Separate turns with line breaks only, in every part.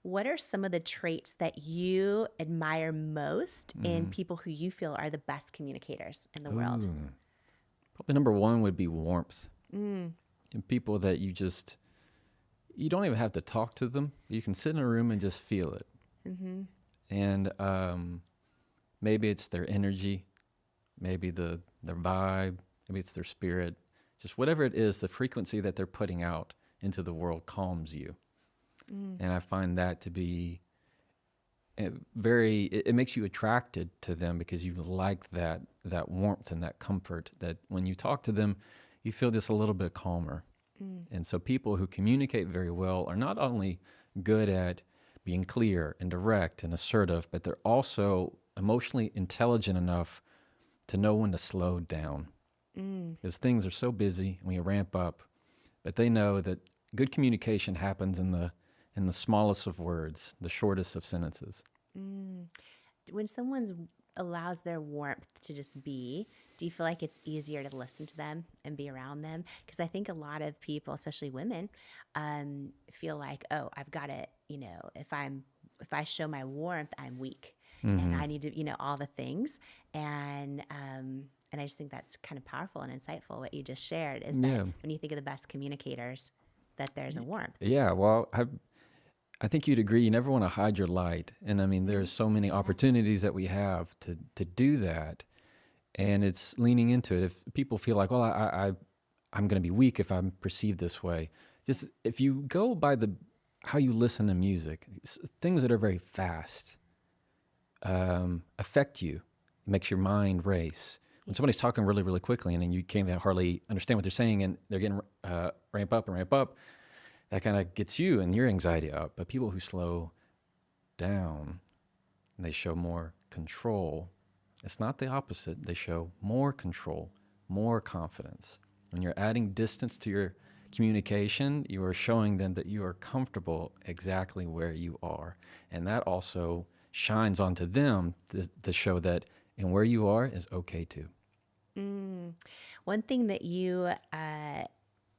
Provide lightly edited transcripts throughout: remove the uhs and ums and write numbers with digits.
what are some of the traits that you admire most in people who you feel are the best communicators in the world?
Ooh. Probably number one would be warmth. And people that you don't even have to talk to them. You can sit in a room and just feel it. And maybe it's their energy, maybe their vibe, maybe it's their spirit. Just whatever it is, the frequency that they're putting out into the world calms you. And I find that to be it makes you attracted to them because you like that warmth and that comfort that when you talk to them, you feel just a little bit calmer. And so people who communicate very well are not only good at being clear and direct and assertive, but they're also emotionally intelligent enough to know when to slow down. Because things are so busy and we ramp up, but they know that good communication happens in the smallest of words, the shortest of sentences.
When someone allows their warmth to just be, do you feel like it's easier to listen to them and be around them? Because I think a lot of people, especially women, feel like, oh, I've got to, if I show my warmth, I'm weak, and I need to, all the things. And I just think that's kind of powerful and insightful. What you just shared is that when you think of the best communicators, that there's a warmth.
Yeah, well, I think you'd agree. You never want to hide your light, and I mean, there's so many opportunities that we have to do that, and it's leaning into it. If people feel like, well, I'm going to be weak if I'm perceived this way, just if you go by how you listen to music, things that are very fast affect you. It makes your mind race. When somebody's talking really, really quickly, and then you can't hardly understand what they're saying, and they're getting ramp up. That kind of gets you and your anxiety up. But people who slow down, they show more control. It's not the opposite. They show more control, more confidence. When you're adding distance to your communication, you are showing them that you are comfortable exactly where you are. And that also shines onto them to show that and where you are is okay too.
One thing that you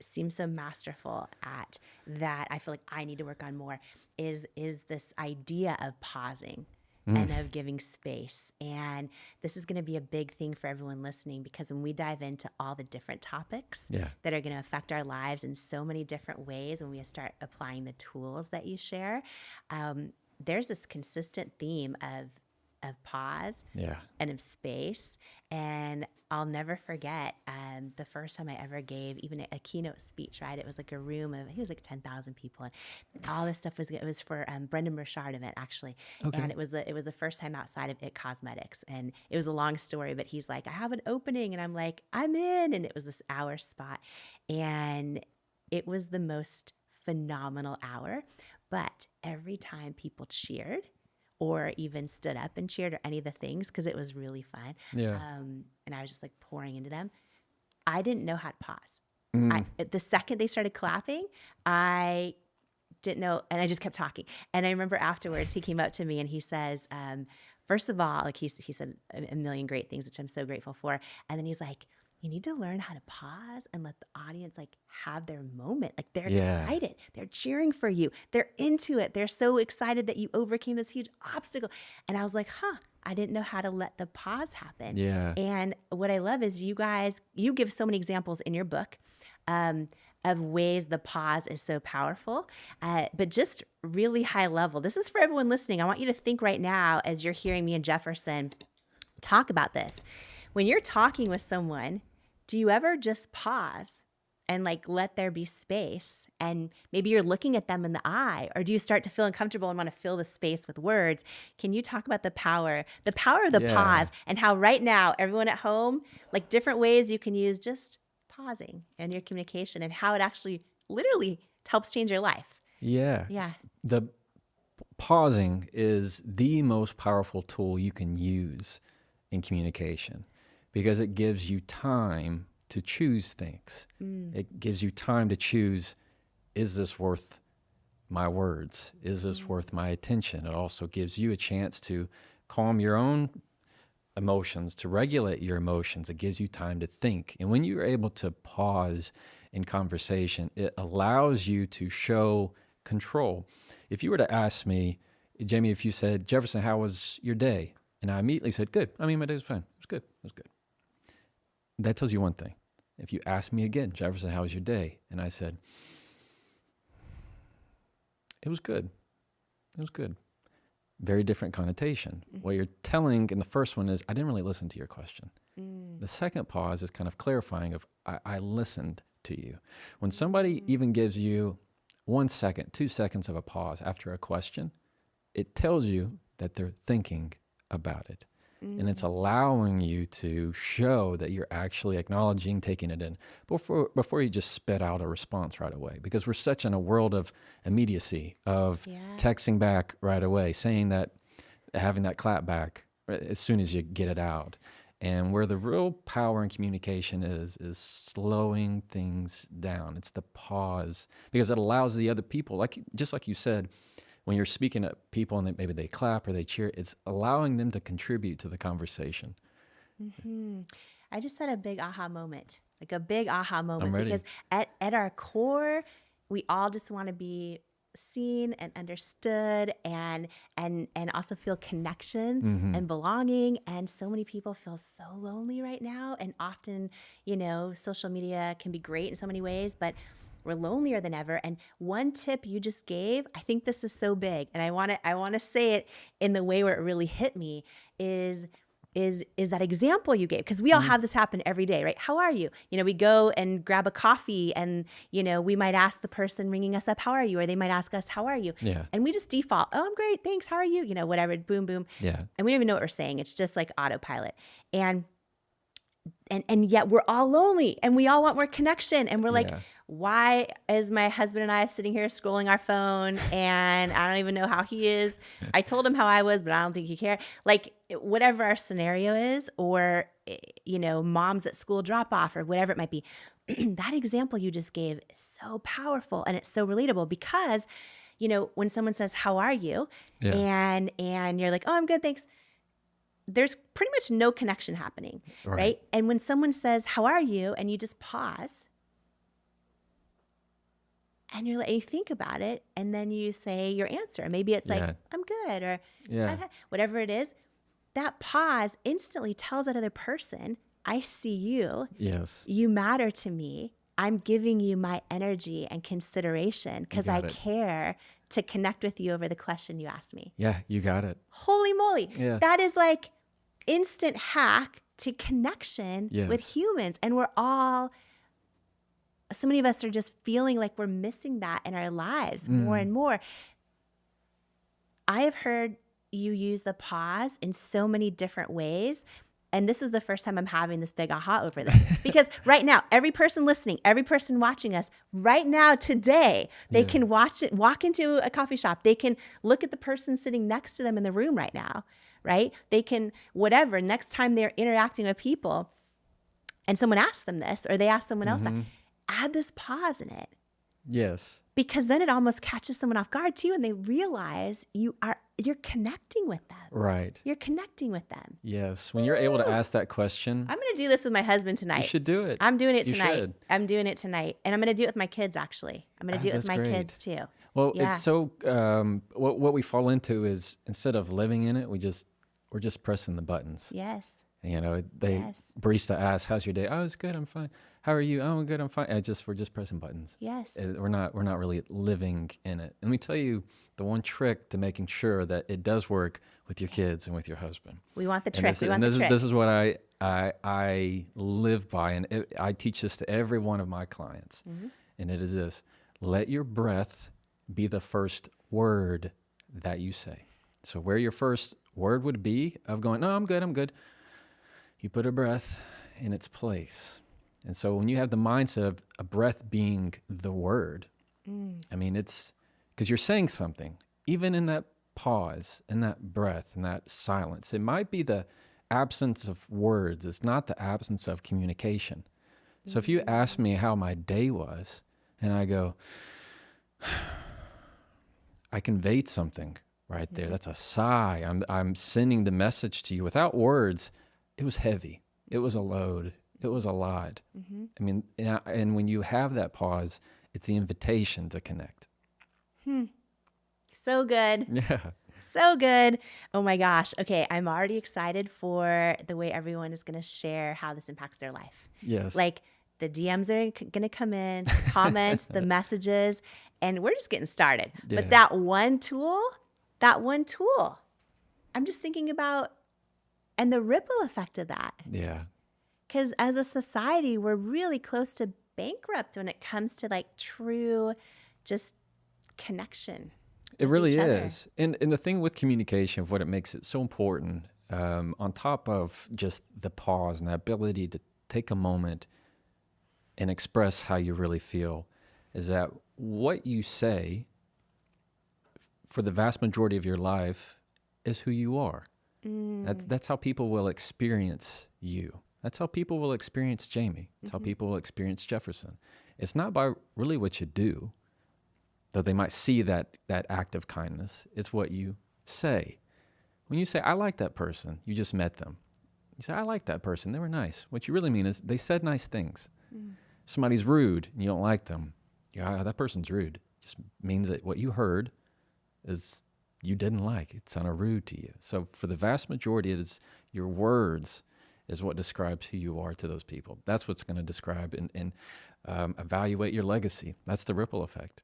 seem so masterful at that I feel like I need to work on more is this idea of pausing and of giving space. And this is going to be a big thing for everyone listening, because when we dive into all the different topics that are going to affect our lives in so many different ways, when we start applying the tools that you share, there's this consistent theme of pause and of space. And I'll never forget the first time I ever gave even a keynote speech, right? It was like a room of, I think it was like 10,000 people. And all this stuff it was for Brendan Burchard event, actually. Okay. And it was the first time outside of It Cosmetics. And it was a long story, but he's like, I have an opening. And I'm like, I'm in. And it was this hour spot. And it was the most phenomenal hour. But every time people cheered, or even stood up and cheered, or any of the things, because it was really fun. And I was just like pouring into them. I didn't know how to pause. The second they started clapping, I didn't know, and I just kept talking. And I remember afterwards, he came up to me and he says, first of all, like he said a million great things, which I'm so grateful for. And then he's like, you need to learn how to pause and let the audience like have their moment. Like they're excited. They're cheering for you. They're into it. They're so excited that you overcame this huge obstacle. And I was like, I didn't know how to let the pause happen. Yeah. And what I love is you give so many examples in your book of ways the pause is so powerful, but just really high level. This is for everyone listening. I want you to think right now as you're hearing me and Jefferson talk about this. When you're talking with someone, do you ever just pause and like let there be space? And maybe you're looking at them in the eye, or do you start to feel uncomfortable and want to fill the space with words? Can you talk about the power of the pause, and how right now, everyone at home, like different ways you can use just pausing in your communication, and how it actually literally helps change your life?
Yeah. The pausing is the most powerful tool you can use in communication, because it gives you time to choose things. It gives you time to choose, is this worth my words? Is this worth my attention? It also gives you a chance to calm your own emotions, to regulate your emotions. It gives you time to think. And when you're able to pause in conversation, it allows you to show control. if you were to ask me, Jamie, if you said, Jefferson, how was your day? And I immediately said, good. I mean, my day was fine. It was good. It was good. That tells you one thing. If you ask me again, Jefferson, how was your day? And I said, it was good. It was good. Very different connotation.
Mm-hmm.
What you're telling in the first one is, I didn't really listen to your question. The second pause is kind of clarifying of, I listened to you. When somebody even gives you 1 second, 2 seconds of a pause after a question, it tells you that they're thinking about it. And it's allowing you to show that you're actually acknowledging, taking it in before you just spit out a response right away. Because we're such in a world of immediacy, of texting back right away, saying that, having that clap back as soon as you get it out. And where the real power in communication is slowing things down. It's the pause, because it allows the other people, just like you said, when you're speaking to people and maybe they clap or they cheer, it's allowing them to contribute to the conversation.
I just had a big aha moment, like a big aha moment.
I'm ready.
Because at our core, we all just want to be seen and understood and also feel connection and belonging. And so many people feel so lonely right now. And often, social media can be great in so many ways, but we're lonelier than ever. And one tip you just gave, I think this is so big, and I want to say it in the way where it really hit me, is that example you gave, because we all have this happen every day, right? How are you? We go and grab a coffee, and we might ask the person ringing us up, how are you? Or they might ask us, how are you?
Yeah.
And we just default, oh, I'm great, thanks, how are you? Whatever, boom, boom.
Yeah.
And we don't even know what we're saying. It's just like autopilot. And yet we're all lonely and we all want more connection. And we're like, why is my husband and I sitting here scrolling our phone and I don't even know how he is? I told him how I was, but I don't think he cared. Like, whatever our scenario is, or, moms at school drop off or whatever it might be. That example you just gave is so powerful and it's so relatable, because, when someone says, how are you? And you're like, oh, I'm good, thanks. There's pretty much no connection happening, right? And when someone says, how are you? And you just pause and you're like, you think about it, and then you say your answer. Maybe it's like, I'm good, or whatever it is. That pause instantly tells that other person, I see you.
Yes.
You matter to me. I'm giving you my energy and consideration because I care to connect with you over the question you asked me.
Yeah, you got it.
Holy moly.
Yeah.
That is like instant hack to connection with humans. And so many of us are just feeling like we're missing that in our lives more and more. I have heard you use the pause in so many different ways. And this is the first time I'm having this big aha over this. Because right now, every person listening, every person watching us, right now, today, they can walk into a coffee shop. They can look at the person sitting next to them in the room right now, right? They can, whatever, next time they're interacting with people and someone asks them this, or they ask someone else that, add this pause in it.
Yes.
Because then it almost catches someone off guard too, and they realize you're connecting with them.
Right.
You're connecting with them.
Yes. When you're able to ask that question.
I'm going to do this with my husband tonight.
You should do it.
I'm doing it tonight.
You should.
I'm doing it tonight. And I'm going to do it with my kids, actually. I'm going to do it with my kids too.
Well, it's so, what we fall into is, instead of living in it, we're just pressing the buttons.
Yes.
Barista asks, how's your day? Oh, it's good. I'm fine. How are you? Oh, I'm good. I'm fine. We're just pressing buttons.
Yes.
We're not really living in it. And let me tell you the one trick to making sure that it does work with your kids and with your husband.
We want the trick.
This is what I live by, and I teach this to every one of my clients. And it is this: let your breath be the first word that you say. So where your first word would be of going, no, I'm good. You put a breath in its place. And so when you have the mindset of a breath being the word, I mean, it's because you're saying something, even in that pause, in that breath, in that silence. It might be the absence of words. It's not the absence of communication. So if you ask me how my day was, and I go, I conveyed something right there. That's a sigh. I'm sending the message to you without words. It was heavy. It was a load. It was a lot. I mean, and when you have that pause, it's the invitation to connect.
So good.
Yeah.
So good. Oh my gosh. Okay. I'm already excited for the way everyone is going to share how this impacts their life.
Yes.
Like the DMs are going to come in, the comments, the messages, and we're just getting started. But
Yeah.
that one tool, I'm just thinking about, and the ripple effect of that.
Yeah.
Because as a society, we're really close to bankrupt when it comes to like true just connection.
It
with
really
each other.
is. And the thing with communication, of what it makes it so important, on top of just the pause and the ability to take a moment and express how you really feel, is that what you say for the vast majority of your life is who you are. That's how people will experience you. That's how people will experience Jamie. That's how people will experience Jefferson. It's not by really what you do, though they might see that act of kindness. It's what you say. When you say, I like that person, you just met them. You say, I like that person, they were nice. What you really mean is they said nice things. Somebody's rude and you don't like them. Yeah, that person's rude. Just means that what you heard is you didn't like. It sounded rude to you. So for the vast majority, it is your words is what describes who you are to those people. That's what's going to describe and evaluate your legacy. That's the ripple effect.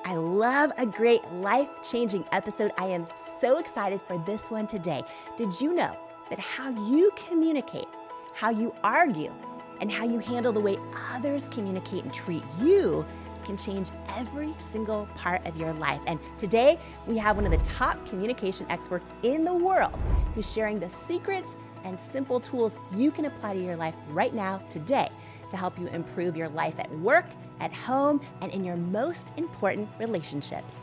I love a great life-changing episode. I am so excited for this one today. Did you know that how you communicate, how you argue, and how you handle the way others communicate and treat you can change every single part of your life? And today, we have one of the top communication experts in the world who's sharing the secrets and simple tools you can apply to your life right now, today, to help you improve your life at work, at home, and in your most important relationships.